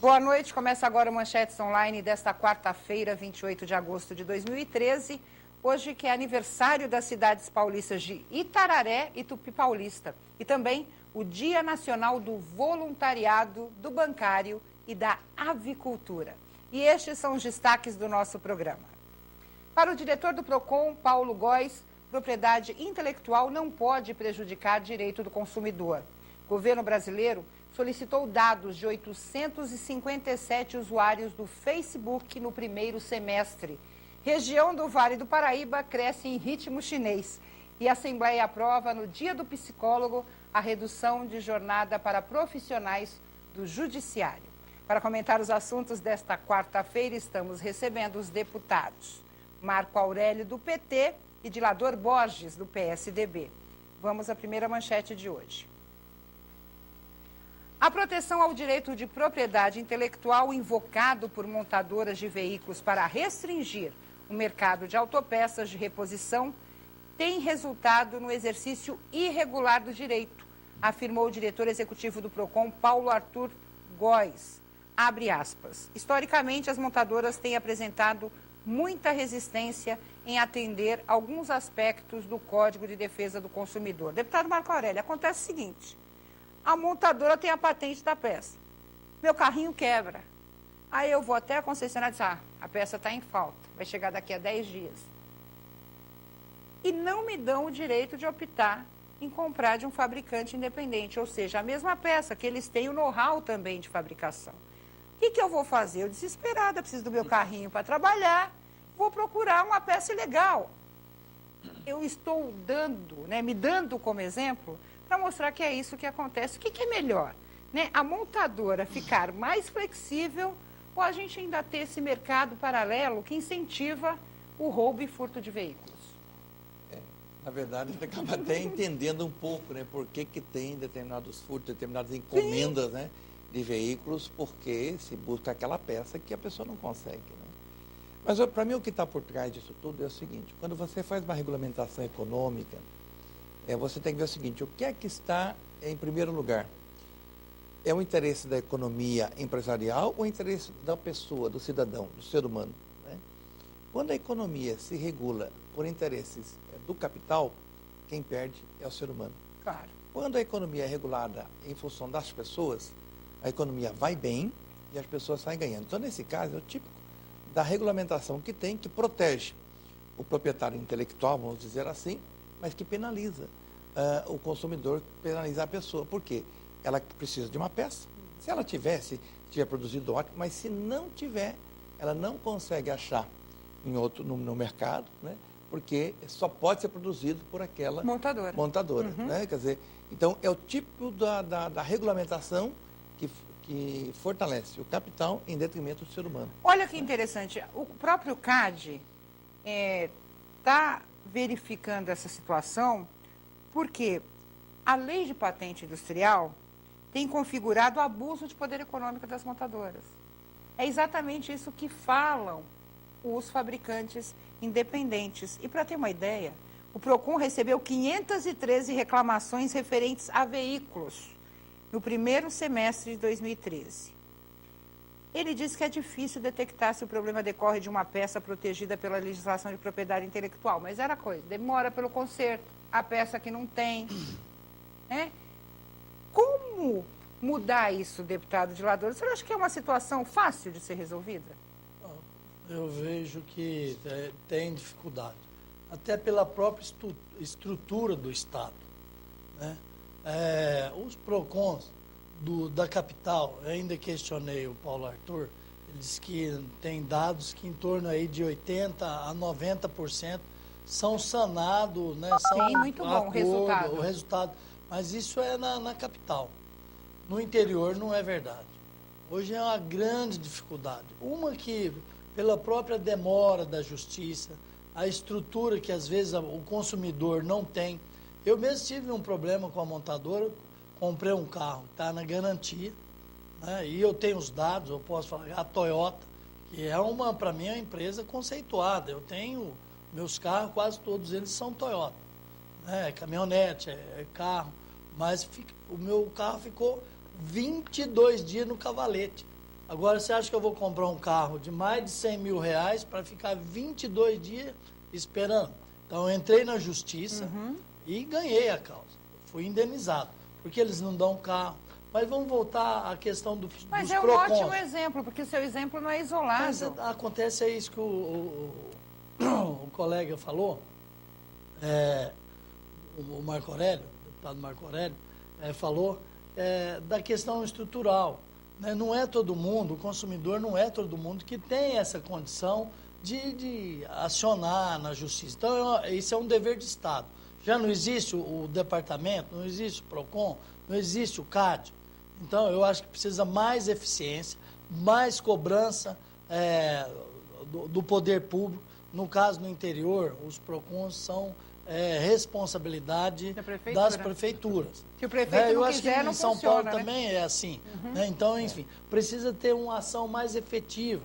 Boa noite, começa agora o Manchetes Online desta quarta-feira, 28 de agosto de 2013. Hoje que é aniversário das cidades paulistas de Itararé e Tupi Paulista. E também o Dia Nacional do Voluntariado, do Bancário e da Avicultura. E estes são os destaques do nosso programa. Para o diretor do PROCON, Paulo Góes, propriedade intelectual não pode prejudicar direito do consumidor. O governo brasileiro solicitou dados de 857 usuários do Facebook no primeiro semestre. Região do Vale do Paraíba cresce em ritmo chinês. E a Assembleia aprova, no Dia do Psicólogo, a redução de jornada para profissionais do Judiciário. Para comentar os assuntos desta quarta-feira, estamos recebendo os deputados Marco Aurélio, do PT, e Dilador Borges, do PSDB. Vamos à primeira manchete de hoje. A proteção ao direito de propriedade intelectual invocado por montadoras de veículos para restringir o mercado de autopeças de reposição tem resultado no exercício irregular do direito, afirmou o diretor executivo do PROCON, Paulo Arthur Góes. Abre aspas. Historicamente, as montadoras têm apresentado muita resistência em atender alguns aspectos do Código de Defesa do Consumidor. Deputado Marco Aurélio, acontece o seguinte: a montadora tem a patente da peça. Meu carrinho quebra. Aí eu vou até a concessionária e diz, a peça está em falta, vai chegar daqui a 10 dias. E não me dão o direito de optar em comprar de um fabricante independente, ou seja, a mesma peça, que eles têm o know-how também de fabricação. O que eu vou fazer? Eu, desesperada, preciso do meu carrinho para trabalhar, vou procurar uma peça ilegal. Eu estou me dando como exemplo, para mostrar que é isso que acontece. O que é melhor? A montadora ficar mais flexível ou a gente ainda ter esse mercado paralelo que incentiva o roubo e furto de veículos? Na verdade, a gente acaba até entendendo um pouco, por que tem determinados furtos, determinadas encomendas, de veículos, porque se busca aquela peça que a pessoa não consegue. Mas, para mim, o que está por trás disso tudo é o seguinte: quando você faz uma regulamentação econômica, você tem que ver o seguinte: o que é que está em primeiro lugar? É o interesse da economia empresarial ou o interesse da pessoa, do cidadão, do ser humano? Quando a economia se regula por interesses do capital, quem perde é o ser humano. Claro. Quando a economia é regulada em função das pessoas, a economia vai bem e as pessoas saem ganhando. Então, nesse caso, é o típico da regulamentação que tem, que protege o proprietário intelectual, vamos dizer assim, mas que penaliza o consumidor, penaliza a pessoa. Por quê? Ela precisa de uma peça. Se ela tiver produzido, ótimo, mas se não tiver, ela não consegue achar no mercado, porque só pode ser produzido por aquela montadora. Uhum. Quer dizer, então, é o tipo da regulamentação que fortalece o capital em detrimento do ser humano. Olha que interessante, o próprio CAD está verificando essa situação porque a lei de patente industrial tem configurado o abuso de poder econômico das montadoras. É exatamente isso que falam os fabricantes independentes. E para ter uma ideia, o PROCON recebeu 513 reclamações referentes a veículos no primeiro semestre de 2013. Ele diz que é difícil detectar se o problema decorre de uma peça protegida pela legislação de propriedade intelectual, mas era coisa, demora pelo conserto, a peça que não tem. Como mudar isso, deputado Dilador? Você acha que é uma situação fácil de ser resolvida? Eu vejo que tem dificuldade, até pela própria estrutura do Estado. Os PROCONs da capital, eu ainda questionei o Paulo Arthur, ele disse que tem dados que em torno aí de 80% a 90% são sanados, são Sim, muito bom o resultado. Mas isso é na capital. No interior não é verdade. Hoje é uma grande dificuldade. Uma que, pela própria demora da justiça, a estrutura que às vezes o consumidor não tem. Eu mesmo tive um problema com a montadora, comprei um carro, está na garantia, e eu tenho os dados, eu posso falar, a Toyota, que é para mim, uma empresa conceituada. Eu tenho, meus carros, quase todos eles são Toyota. Caminhonete, carro, mas o meu carro ficou 22 dias no cavalete. Agora, você acha que eu vou comprar um carro de mais de 100 mil reais para ficar 22 dias esperando? Então, eu entrei na justiça e ganhei a causa. Fui indenizado, porque eles não dão carro. Mas vamos voltar à questão dos PROCONs. Mas é um ótimo exemplo, porque seu exemplo não é isolado. Mas acontece isso que o colega falou, o Marco Aurélio, o deputado Marco Aurélio, falou da questão estrutural. Né? Não é todo mundo, o consumidor não é todo mundo que tem essa condição de acionar na justiça. Então, isso é um dever de Estado. Já não existe o departamento, não existe o PROCON, não existe o CAD. Então, eu acho que precisa mais eficiência, mais cobrança do poder público. No caso, no interior, os PROCONs são responsabilidade das prefeituras. Se o prefeito eu não acho quiser, que não em São funciona, Paulo também é assim. Né? Então, enfim, precisa ter uma ação mais efetiva.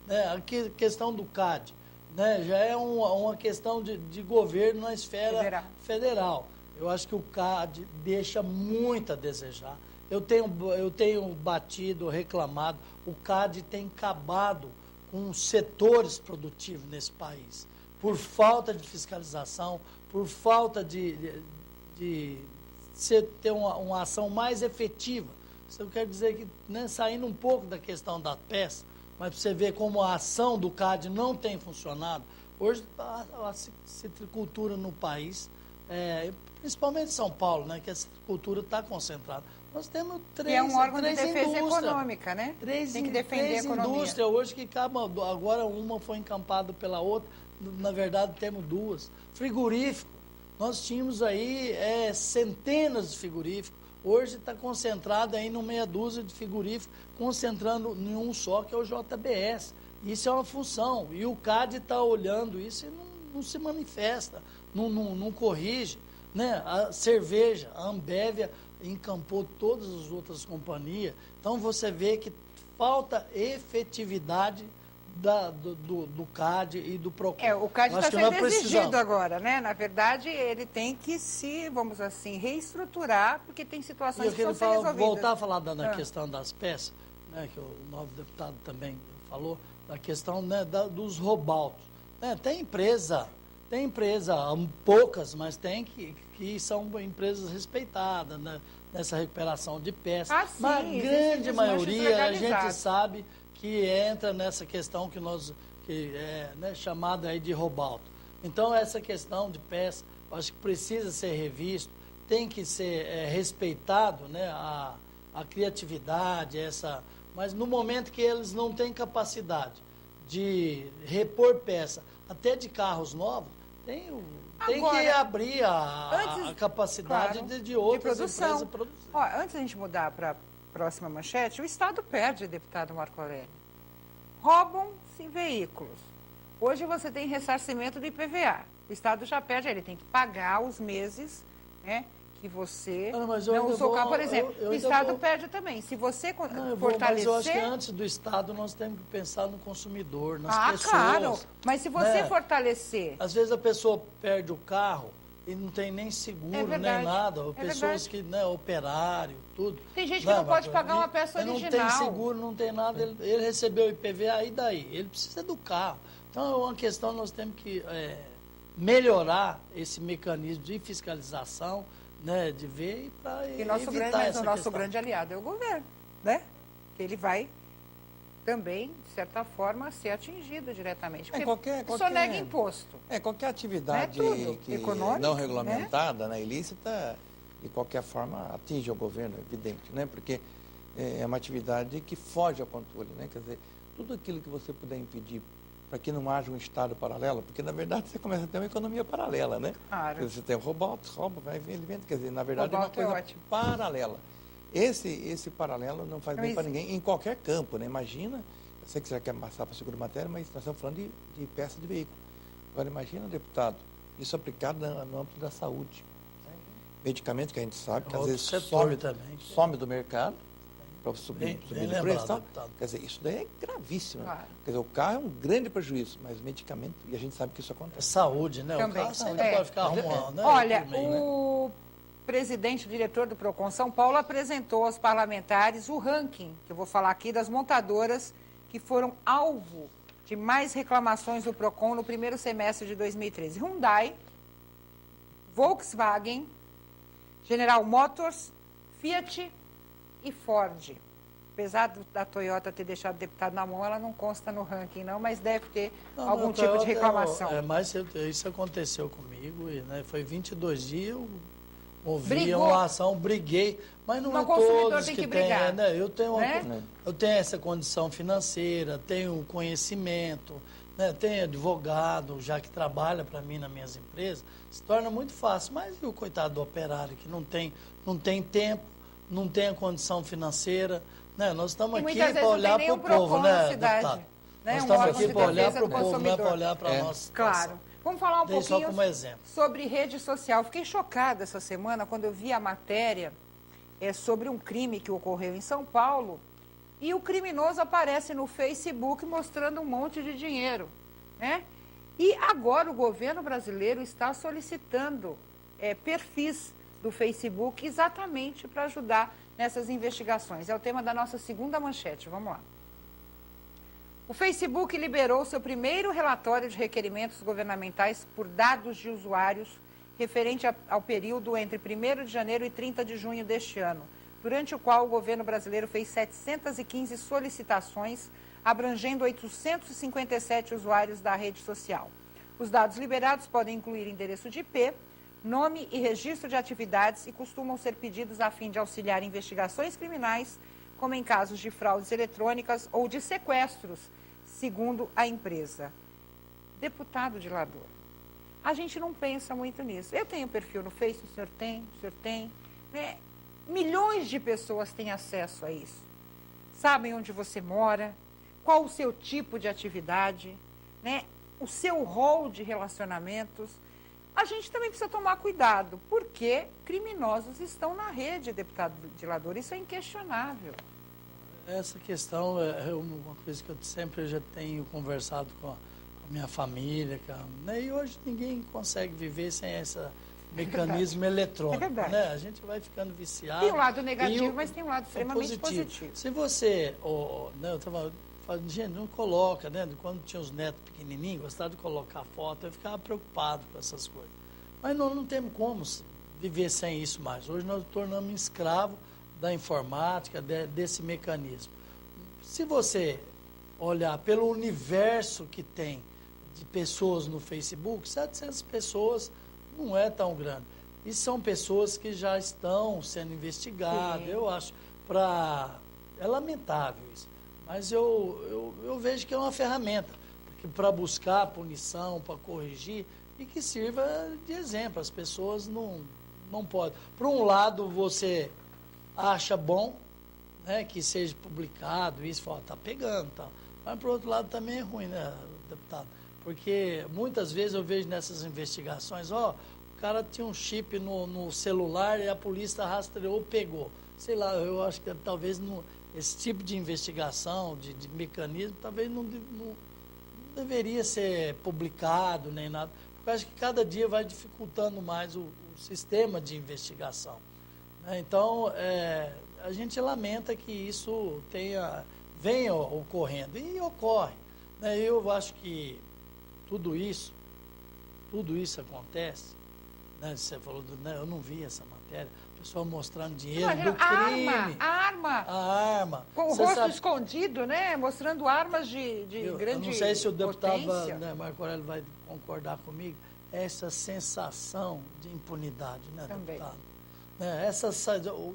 Né? A questão do CAD, né? Já é uma questão de governo na esfera federal. Eu acho que o CAD deixa muito a desejar. Eu tenho batido, reclamado, o CAD tem acabado com setores produtivos nesse país, por falta de fiscalização, por falta de ter uma ação mais efetiva. Isso eu quero dizer que, né, saindo um pouco da questão da peça, mas para você ver como a ação do CAD não tem funcionado. Hoje, a citricultura no país, principalmente em São Paulo, né, que a citricultura está concentrada. Nós temos três indústrias. É um órgão de defesa econômica, né? Tem que defender a economia. Indústrias hoje que acabam, agora uma foi encampada pela outra, na verdade temos duas. Frigorífico, nós tínhamos aí centenas de frigoríficos, hoje está concentrado aí numa meia dúzia de frigoríficos, concentrando em um só, que é o JBS. Isso é uma função, e o CAD está olhando isso e não se manifesta, não corrige. Né? A cerveja, a Ambev encampou todas as outras companhias. Então, você vê que falta efetividade do CAD e do PROCON. O CAD está sendo exigido agora, né? Na verdade, ele tem que se, vamos assim, reestruturar, porque tem situações que precisam ser resolvidas. Voltar a falar da questão das peças, né, que o novo deputado também falou, da questão, né, dos roubaltos. Né? Tem empresa, poucas, mas tem que são empresas respeitadas, né, nessa recuperação de peças. Sim, mas a grande maioria, a gente sabe que entra nessa questão que é, né, chamada aí de roubalto. Então, essa questão de peça, eu acho que precisa ser revisto, tem que ser respeitado, né, a criatividade, mas no momento que eles não têm capacidade de repor peça, até de carros novos, tem que abrir a capacidade, claro, de outras empresas produzir. Antes da gente mudar para a próxima manchete, o Estado perde, deputado Marco Aurélio. Roubam-se veículos. Hoje você tem ressarcimento do IPVA. O Estado já perde, ele tem que pagar os meses, né, que você não usou o carro, por exemplo. O Estado perde também. Se você fortalecer... Mas eu acho que antes do Estado nós temos que pensar no consumidor, nas pessoas. Claro. Mas se você fortalecer... Às vezes a pessoa perde o carro e não tem nem seguro, nem nada. Pessoas que, né, operário, tudo. Tem gente que não pode pagar uma peça original. Não tem seguro, não tem nada. Ele recebeu o IPVA, e daí? Ele precisa do carro. Então é uma questão, nós temos que melhorar esse mecanismo de fiscalização, né, de ver para evitar essa questão. O nosso grande aliado é o governo, né? Ele vai também, de certa forma, ser atingido diretamente. Porque só nega imposto. Qualquer atividade que não regulamentada, né, ilícita, de qualquer forma, atinge o governo, é evidente, né? Porque é uma atividade que foge ao controle, né? Quer dizer, tudo aquilo que você puder impedir para que não haja um Estado paralelo, porque, na verdade, você começa a ter uma economia paralela, né? Claro. Você tem o rouba, vai vir, ele vem, quer dizer, na verdade, é uma coisa paralela. Esse paralelo não faz bem para ninguém, em qualquer campo, né? Imagina, eu sei que você já quer passar para a segunda matéria, mas nós estamos falando de peça de veículo. Agora, imagina, deputado, isso aplicado no âmbito da saúde. Medicamentos que a gente sabe que às vezes some do mercado, para subir de preço. Quer dizer, isso daí é gravíssimo. Claro. Quer dizer, o carro é um grande prejuízo, mas o medicamento, e a gente sabe que isso acontece. Saúde, né? Também. O carro pode ficar arrumando, né? Olha, presidente, diretor do Procon São Paulo, apresentou aos parlamentares o ranking, que eu vou falar aqui, das montadoras que foram alvo de mais reclamações do Procon no primeiro semestre de 2013. Hyundai, Volkswagen, General Motors, Fiat e Ford. Apesar da Toyota ter deixado o deputado na mão, ela não consta no ranking, não, mas deve ter algum tipo de reclamação. Mas isso aconteceu comigo, e, né, foi 22 dias, eu ouvi Brigou. uma ação, briguei, mas não é todos que tem, né? Eu tenho essa condição financeira, tenho conhecimento, né? Tenho advogado, já que trabalha para mim nas minhas empresas, se torna muito fácil. Mas e o coitado do operário que não tem tempo, não tem a condição financeira, né? Nós estamos aqui para olhar para o povo, né, deputado? Nós estamos aqui para olhar para o povo, não é para olhar para a nossa situação. Claro. Vamos falar um pouquinho só como exemplo sobre rede social. Fiquei chocada essa semana quando eu vi a matéria sobre um crime que ocorreu em São Paulo e o criminoso aparece no Facebook mostrando um monte de dinheiro, né? E agora o governo brasileiro está solicitando perfis do Facebook exatamente para ajudar nessas investigações. É o tema da nossa segunda manchete. Vamos lá. O Facebook liberou seu primeiro relatório de requerimentos governamentais por dados de usuários referente ao período entre 1º de janeiro e 30 de junho deste ano, durante o qual o governo brasileiro fez 715 solicitações, abrangendo 857 usuários da rede social. Os dados liberados podem incluir endereço de IP, nome e registro de atividades e costumam ser pedidos a fim de auxiliar investigações criminais, como em casos de fraudes eletrônicas ou de sequestros, segundo a empresa. Deputado Dilador, a gente não pensa muito nisso. Eu tenho perfil no Facebook, o senhor tem, né? Milhões de pessoas têm acesso a isso. Sabem onde você mora, qual o seu tipo de atividade, né? O seu rol de relacionamentos. A gente também precisa tomar cuidado, porque criminosos estão na rede, deputado Dilador. Isso é inquestionável. Essa questão é uma coisa que eu sempre já tenho conversado com a minha família, né? E hoje ninguém consegue viver sem esse mecanismo eletrônico. É verdade. Né? A gente vai ficando viciado. Tem um lado negativo, mas tem um lado extremamente positivo. Se você, né, eu estava falando, gente, não coloca, né? Quando tinha os netos pequenininhos, gostava de colocar foto, eu ficava preocupado com essas coisas. Mas nós não temos como viver sem isso mais. Hoje nós nos tornamos escravos da informática, desse mecanismo. Se você olhar pelo universo que tem de pessoas no Facebook, 700 pessoas não é tão grande. E são pessoas que já estão sendo investigadas. Sim. Eu acho, é lamentável isso. Mas eu vejo que é uma ferramenta para buscar punição, para corrigir e que sirva de exemplo. As pessoas não podem. Por um lado, você acha bom, né, que seja publicado isso, fala, tá pegando, tá. Mas por outro lado também é ruim, né, deputado? Porque muitas vezes eu vejo nessas investigações, o cara tinha um chip no celular e a polícia rastreou, pegou. Sei lá, eu acho que talvez esse tipo de investigação, de mecanismo, talvez não deveria ser publicado nem nada, porque eu acho que cada dia vai dificultando mais o sistema de investigação. Então, a gente lamenta que isso venha ocorrendo, e ocorre. Né? Eu acho que tudo isso acontece, né? Você falou, né? Eu não vi essa matéria, o pessoal mostrando dinheiro do crime. A arma. Com o rosto escondido, né? Mostrando armas de grande Eu não sei se o deputado, potência. Marco Aurélio vai concordar comigo, essa sensação de impunidade, né, também. Deputado?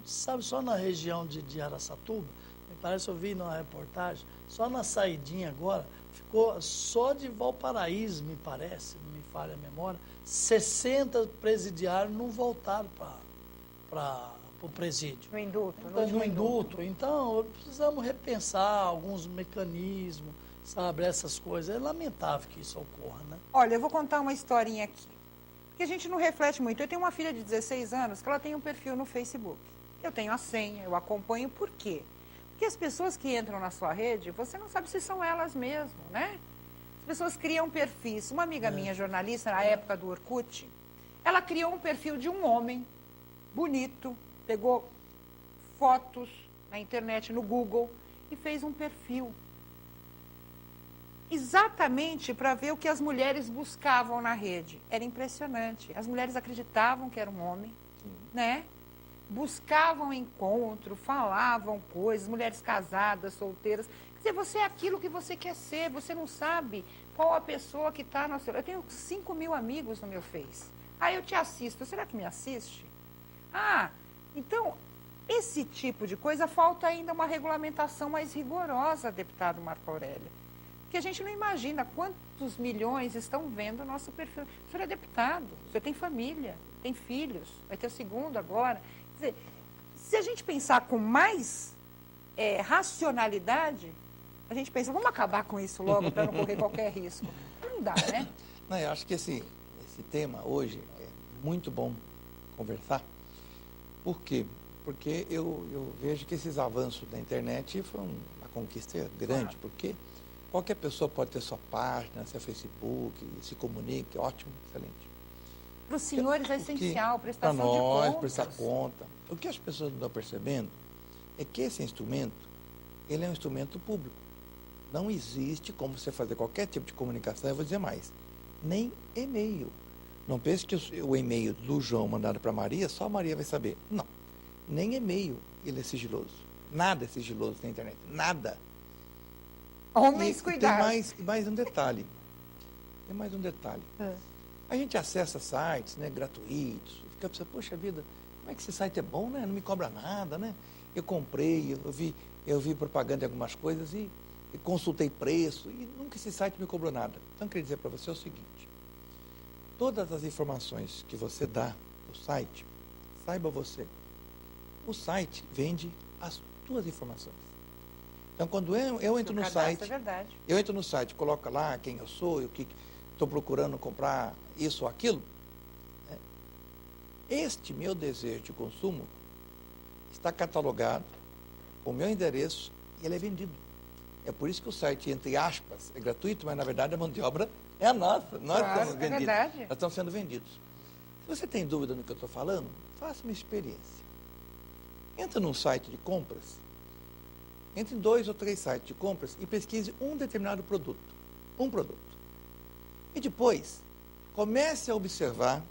Sabe, só na região de Araçatuba, me parece que eu vi numa reportagem, só na saidinha agora, ficou só de Valparaíso, me parece, não me falha a memória, 60 presidiários não voltaram para o presídio. No indulto. Então, precisamos repensar alguns mecanismos, sabe, essas coisas. É lamentável que isso ocorra, né? Olha, eu vou contar uma historinha aqui. Que a gente não reflete muito. Eu tenho uma filha de 16 anos que ela tem um perfil no Facebook. Eu tenho a senha, eu acompanho. Por quê? Porque as pessoas que entram na sua rede, você não sabe se são elas mesmo, né? As pessoas criam perfis. Uma amiga minha, jornalista, na época do Orkut, ela criou um perfil de um homem bonito, pegou fotos na internet, no Google, e fez um perfil. Exatamente para ver o que as mulheres buscavam na rede. Era impressionante. As mulheres acreditavam que era um homem, né? Buscavam encontro, falavam coisas, mulheres casadas, solteiras. Quer dizer, você é aquilo que você quer ser, você não sabe qual a pessoa que está no seu... Eu tenho 5 mil amigos no meu Face. Ah, eu te assisto. Será que me assiste? Ah, então, esse tipo de coisa, falta ainda uma regulamentação mais rigorosa, deputado Marco Aurélio. Porque a gente não imagina quantos milhões estão vendo o nosso perfil. O senhor é deputado, o senhor tem família, tem filhos, vai ter o segundo agora. Quer dizer, se a gente pensar com mais racionalidade, a gente pensa, vamos acabar com isso logo para não correr qualquer risco. Não dá, né? Não, eu acho que esse tema hoje é muito bom conversar. Por quê? Porque eu vejo que esses avanços da internet foram uma conquista grande, porque qualquer pessoa pode ter sua página, seu Facebook, se comunique, ótimo, excelente. Para os senhores é essencial, prestação de contas. Para nós, prestar conta. O que as pessoas não estão percebendo é que esse instrumento, ele é um instrumento público. Não existe como você fazer qualquer tipo de comunicação, eu vou dizer mais, nem e-mail. Não pense que o e-mail do João mandado para a Maria, só a Maria vai saber. Não, nem e-mail ele é sigiloso. Nada é sigiloso na internet, nada. Homens, cuidado. Tem mais um detalhe. Tem mais um detalhe. A gente acessa sites, né, gratuitos, fica pensando, poxa vida, como é que esse site é bom, né? Não me cobra nada, né? Eu comprei, eu vi propaganda de algumas coisas e consultei preço e nunca esse site me cobrou nada. Então, eu queria dizer para você o seguinte, todas as informações que você dá no site, saiba você, o site vende as tuas informações. Então, quando eu entro no site, eu entro no site, coloco lá quem eu sou, o que estou procurando comprar isso ou aquilo, né? Este meu desejo de consumo está catalogado com o meu endereço e ele é vendido. É por isso que o site, entre aspas, é gratuito, mas na verdade a mão de obra é a nossa. Nós estamos vendidos. Nós estamos sendo vendidos. Se você tem dúvida no que eu estou falando, faça uma experiência. Entra num site de compras, entre 2 ou 3 sites de compras e pesquise um determinado produto. Um produto. E depois, comece a observar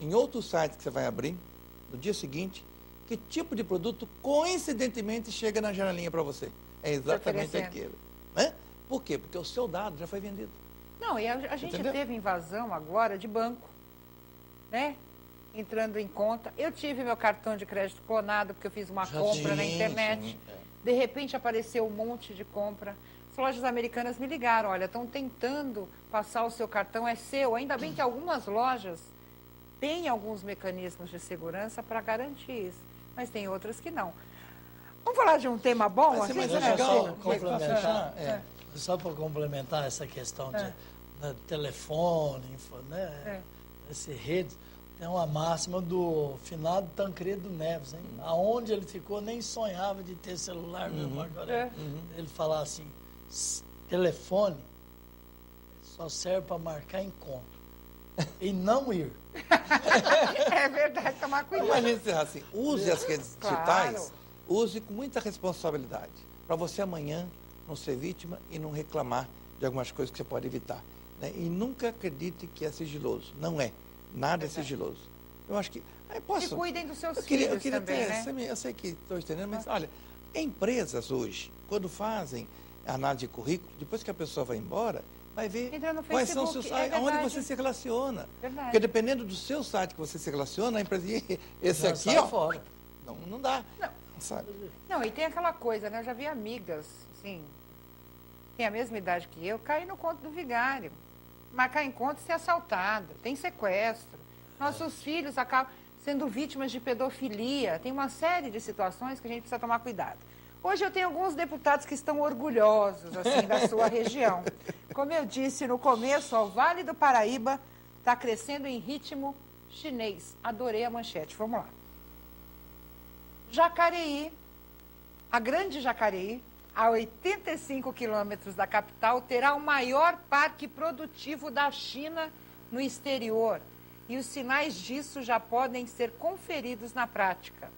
em outros sites que você vai abrir, no dia seguinte, que tipo de produto coincidentemente chega na janelinha para você. É exatamente aquilo. Né? Por quê? Porque o seu dado já foi vendido. Não, e a gente teve invasão agora de banco, né? Entrando em conta. Eu tive meu cartão de crédito clonado porque eu fiz uma compra na internet. De repente apareceu um monte de compra. As lojas americanas me ligaram, olha, estão tentando passar o seu cartão, é seu. Ainda bem que algumas lojas têm alguns mecanismos de segurança para garantir isso, mas tem outras que não. Vamos falar de um tema bom? Mas é legal complementar, só para complementar essa questão de telefone, essa rede, tem uma máxima do finado Tancredo Neves, hein? Aonde ele ficou, nem sonhava de ter celular mesmo agora. Ele falava assim, telefone só serve para marcar encontro e não ir. É verdade, tomar cuidado. Mas encerrar assim, use as redes digitais, use com muita responsabilidade, para você amanhã não ser vítima e não reclamar de algumas coisas que você pode evitar. Né? E nunca acredite que é sigiloso. Não é. Nada é sigiloso. Eu acho que... E cuidem dos seus filhos também, né? Eu sei que estou entendendo, mas olha, empresas hoje, quando fazem análise de currículo, depois que a pessoa vai embora, vai ver quais são os seus sites, aonde você se relaciona. Verdade. Porque dependendo do seu site que você se relaciona, a empresa esse aqui, ó, fora. Não dá. Não. Sabe? Não, e tem aquela coisa, né? Eu já vi amigas, assim, tem a mesma idade que eu, cair no conto do vigário. Marcar encontro e ser assaltado, tem sequestro. Nossos filhos acabam sendo vítimas de pedofilia. Tem uma série de situações que a gente precisa tomar cuidado. Hoje eu tenho alguns deputados que estão orgulhosos, assim, da sua região. Como eu disse no começo, ó, o Vale do Paraíba está crescendo em ritmo chinês. Adorei a manchete. Vamos lá. Jacareí, a grande Jacareí, a 85 quilômetros da capital, terá o maior parque produtivo da China no exterior. E os sinais disso já podem ser conferidos na prática.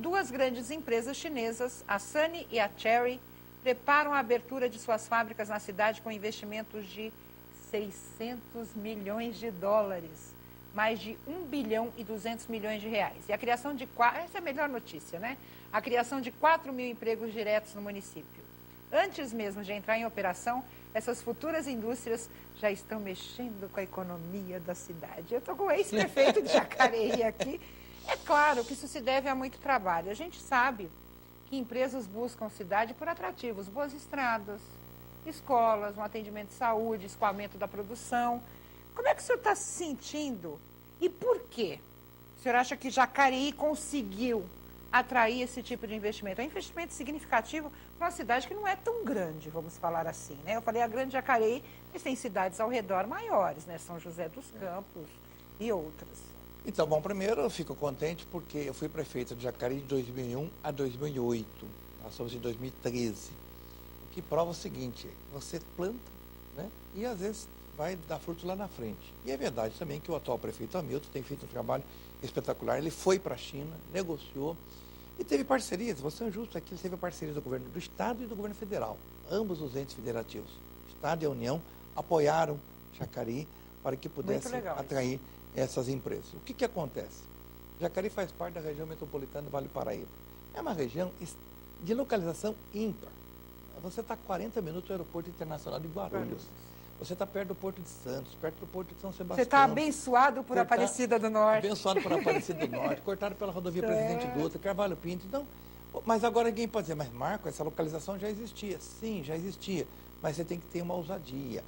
Duas grandes empresas chinesas, a Sunny e a Cherry, preparam a abertura de suas fábricas na cidade com investimentos de 600 milhões de dólares, mais de 1 bilhão e 200 milhões de reais. E a criação de essa é a melhor notícia, né? A criação de 4 mil empregos diretos no município. Antes mesmo de entrar em operação, essas futuras indústrias já estão mexendo com a economia da cidade. Eu estou com o ex-prefeito de Jacareí aqui. É claro que isso se deve a muito trabalho. A gente sabe que empresas buscam cidade por atrativos, boas estradas, escolas, um atendimento de saúde, escoamento da produção. Como é que o senhor está se sentindo e por quê? O senhor acha que Jacareí conseguiu atrair esse tipo de investimento? É um investimento significativo para uma cidade que não é tão grande, vamos falar assim, né? Eu falei a grande Jacareí, mas tem cidades ao redor maiores, né? São José dos Campos e outras. Então, bom, primeiro eu fico contente porque eu fui prefeito de Jacareí de 2001 a 2008. Nós estamos em 2013. O que prova o seguinte, você planta, né? E às vezes vai dar frutos lá na frente. E é verdade também que o atual prefeito Hamilton tem feito um trabalho espetacular. Ele foi para a China, negociou e teve parcerias. Vou ser justo aqui, ele teve parcerias do governo do Estado e do governo federal. Ambos os entes federativos, o Estado e a União, apoiaram Jacareí para que pudesse atrair essas empresas. O que acontece? Jacareí faz parte da região metropolitana do Vale do Paraíba. É uma região de localização ímpar. Você está a 40 minutos do aeroporto internacional de Guarulhos. Você está perto do Porto de Santos, perto do Porto de São Sebastião. Você está abençoado por Aparecida do Norte. Abençoado por Aparecida do Norte, cortado pela rodovia Presidente Dutra, Carvalho Pinto. Então, mas agora ninguém pode dizer, mas Marco, essa localização já existia. Sim, já existia, mas você tem que ter uma ousadia.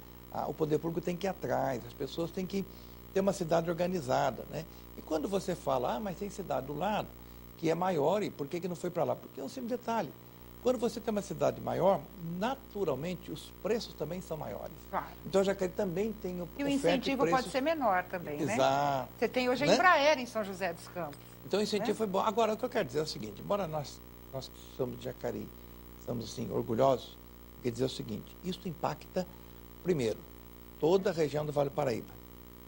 O poder público tem que ir atrás, as pessoas têm que ter uma cidade organizada, né? E quando você fala, mas tem cidade do lado, que é maior, e por que não foi para lá? Porque é um simples detalhe. Quando você tem uma cidade maior, naturalmente os preços também são maiores. Claro. Então, Jacareí também tem o E o incentivo pode ser menor também, né? Exato. Você tem hoje a Embraer em São José dos Campos. Então, o incentivo foi bom. Agora, o que eu quero dizer é o seguinte, embora nós que somos de Jacareí, estamos assim, orgulhosos, quer dizer o seguinte, isso impacta, primeiro, toda a região do Vale do Paraíba,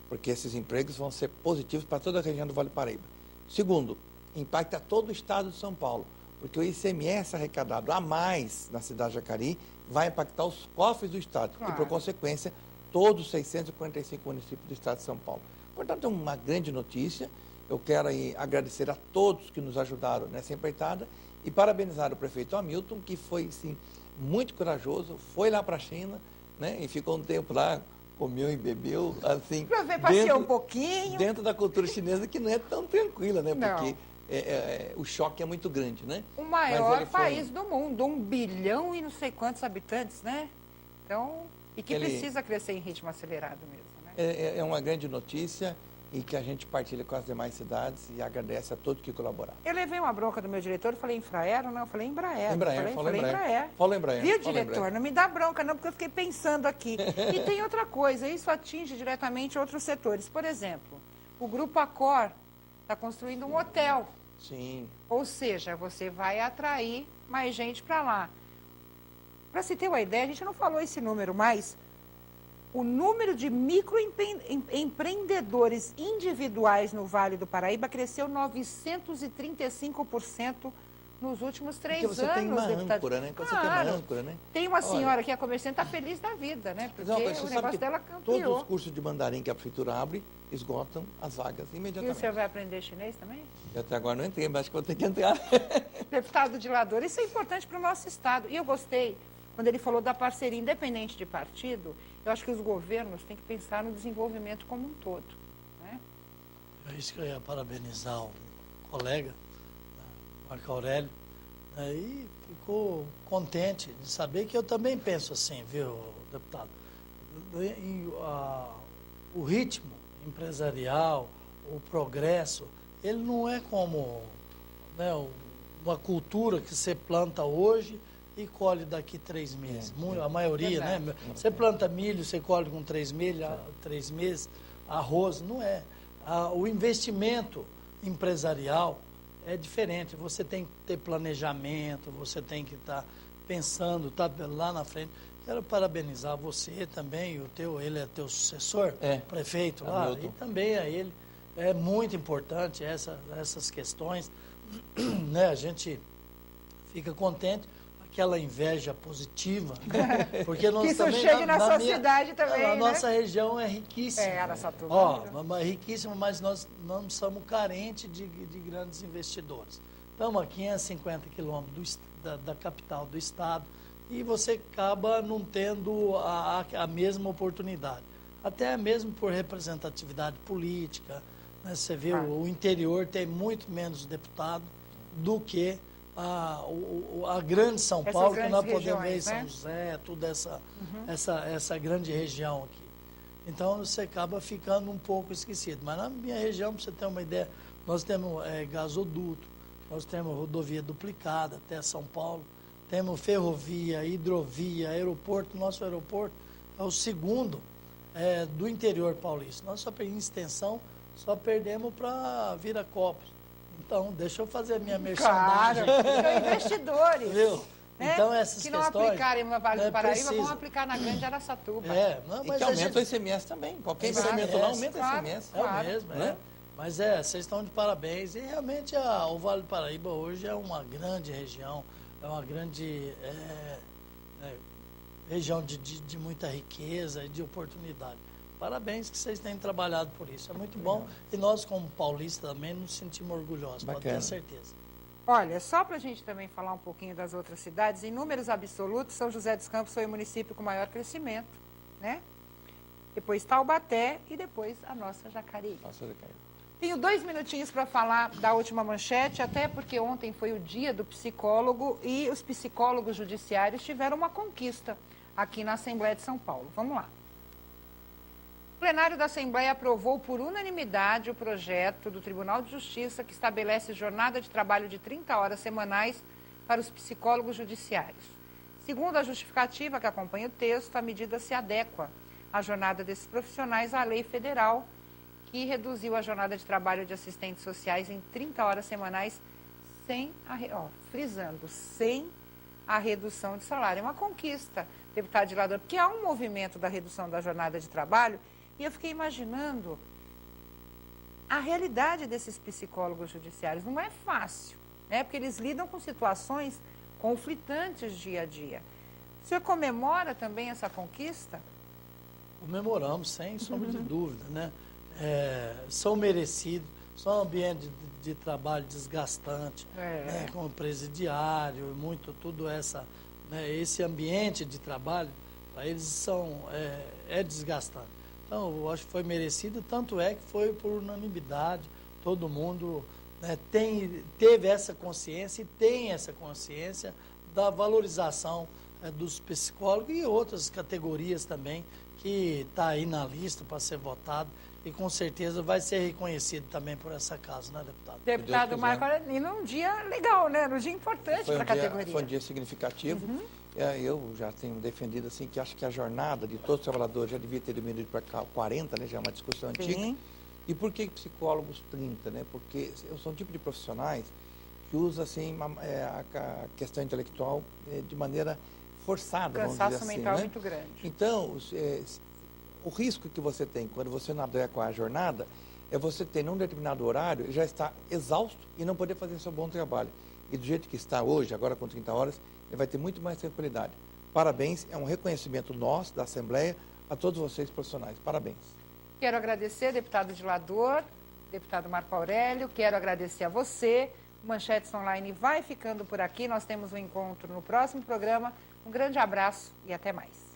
porque esses empregos vão ser positivos para toda a região do Vale do Paraíba. Segundo, impacta todo o estado de São Paulo, porque o ICMS arrecadado a mais na cidade de Jacareí vai impactar os cofres do estado e, por consequência, todos os 645 municípios do estado de São Paulo. Portanto, é uma grande notícia. Eu quero aí agradecer a todos que nos ajudaram nessa empreitada e parabenizar o prefeito Hamilton, que foi, sim, muito corajoso, foi lá para a China, né, e ficou um tempo lá, comeu e bebeu, assim, passeou um pouquinho. Dentro da cultura chinesa, que não é tão tranquila, né, porque o choque é muito grande, né? O maior país do mundo, 1 bilhão e não sei quantos habitantes, né? Então, e que precisa crescer em ritmo acelerado mesmo, né? É uma grande notícia e que a gente partilha com as demais cidades e agradece a todos que colaboraram. Eu levei uma bronca do meu diretor, falei Infraero, não, eu falei Embraer. Falei Embraer. Fala Embraer. Viu, diretor? Não me dá bronca não, porque eu fiquei pensando aqui. E tem outra coisa, isso atinge diretamente outros setores. Por exemplo, o Grupo Accor está construindo um hotel. Sim. Ou seja, você vai atrair mais gente para lá. Para se ter uma ideia, a gente não falou esse número, mas o número de microempreendedores individuais no Vale do Paraíba cresceu 935% nos últimos 3 anos. Porque você tem uma âncora, né? Você tem uma âncora, né? Tem uma senhora que é comerciante, está feliz da vida, né? Porque o negócio dela campeou. Todos os cursos de mandarim que a prefeitura abre, esgotam as vagas imediatamente. E o senhor vai aprender chinês também? Eu até agora não entrei, mas acho que vou ter que entrar. Deputado Dilador, isso é importante para o nosso estado. E eu gostei, quando ele falou da parceria independente de partido, eu acho que os governos têm que pensar no desenvolvimento como um todo, né? É isso que eu ia parabenizar o colega, Marco Aurélio, e ficou contente de saber que eu também penso assim, viu, deputado? O ritmo empresarial, o progresso, ele não é como, né, uma cultura que você planta hoje e colhe daqui 3 meses. A maioria, né? Você planta milho, você colhe com 3 meses, arroz, não é. O investimento empresarial é diferente. Você tem que ter planejamento, você tem que estar pensando, lá na frente. quero parabenizar você também, ele é teu sucessor, prefeito lá, Hamilton. e também a ele. É muito importante essas questões, né? A gente fica contente, aquela inveja positiva, né? Porque nós que isso também, chegue na sua cidade também, a né? nossa região é riquíssima. Araçatuba. É riquíssima, mas nós não somos carentes de grandes investidores. Estamos a 550 quilômetros da capital do estado e você acaba não tendo a mesma oportunidade. Até mesmo por representatividade política, né? Você vê, o interior tem muito menos deputado do que a grande São Paulo, que nós podemos ver em São José, toda essa grande região aqui. Então, você acaba ficando um pouco esquecido. Mas na minha região, para você ter uma ideia, nós temos gasoduto, nós temos rodovia duplicada até São Paulo, temos ferrovia, hidrovia, aeroporto. Nosso aeroporto é o segundo do interior paulista. Nós só em extensão, só perdemos para Viracopos. Então, deixa eu fazer a minha merchandising. Claro, são investidores. Viu? Né? Então, essas que não questões... aplicarem no Vale do Paraíba, precisa. vão aplicar na Grande Araçatuba. E que aumenta o ICMS também. Qualquer investimento lá aumenta o ICMS. É o mesmo, né? Mas vocês estão de parabéns. E realmente o Vale do Paraíba hoje é uma grande região, é uma grande região de muita riqueza e de oportunidade. Parabéns que vocês têm trabalhado por isso. É muito bom. E nós, como paulistas, também nos sentimos orgulhosos, pode ter certeza. Olha, só para a gente também falar um pouquinho das outras cidades, em números absolutos, São José dos Campos foi o município com maior crescimento, né? Depois Taubaté e depois a nossa Jacareí. Tenho 2 minutinhos para falar da última manchete, até porque ontem foi o dia do psicólogo e os psicólogos judiciários tiveram uma conquista aqui na Assembleia de São Paulo. Vamos lá. O plenário da Assembleia aprovou por unanimidade o projeto do Tribunal de Justiça que estabelece jornada de trabalho de 30 horas semanais para os psicólogos judiciários. Segundo a justificativa que acompanha o texto, a medida se adequa à jornada desses profissionais à lei federal, que reduziu a jornada de trabalho de assistentes sociais em 30 horas semanais, sem a redução de salário. É uma conquista, deputado Dilador, porque há um movimento da redução da jornada de trabalho. E eu fiquei imaginando a realidade desses psicólogos judiciários. Não é fácil, né? Porque eles lidam com situações conflitantes dia a dia. O senhor comemora também essa conquista? Comemoramos, sem sombra de dúvida, né? São merecidos, são um ambiente de trabalho desgastante, né? Como presidiário, esse ambiente de trabalho, para eles é desgastante. Então, eu acho que foi merecido, tanto é que foi por unanimidade, todo mundo teve essa consciência e tem essa consciência da valorização dos psicólogos e outras categorias também, que está aí na lista para ser votado e com certeza vai ser reconhecido também por essa casa, né, deputado? Deputado Marco Aurélio, num dia legal, né? Num dia importante para a categoria. Foi um dia significativo. Eu já tenho defendido assim que acho que a jornada de todos os trabalhadores já devia ter diminuído para 40, né? Já é uma discussão antiga. E por que psicólogos 30, né? Porque são um tipo de profissionais que usa assim a questão intelectual de maneira forçada, vamos dizer assim. O cansaço mental é muito grande. Então, o risco que você tem quando você não adequa a jornada é você ter num determinado horário já estar exausto e não poder fazer seu bom trabalho. E do jeito que está hoje, agora com 30 horas, ele vai ter muito mais tranquilidade. Parabéns, é um reconhecimento nosso, da Assembleia, a todos vocês profissionais. Parabéns. Quero agradecer, deputado Dilador, deputado Marco Aurélio, quero agradecer a você. O Manchetes Online vai ficando por aqui, nós temos um encontro no próximo programa. Um grande abraço e até mais.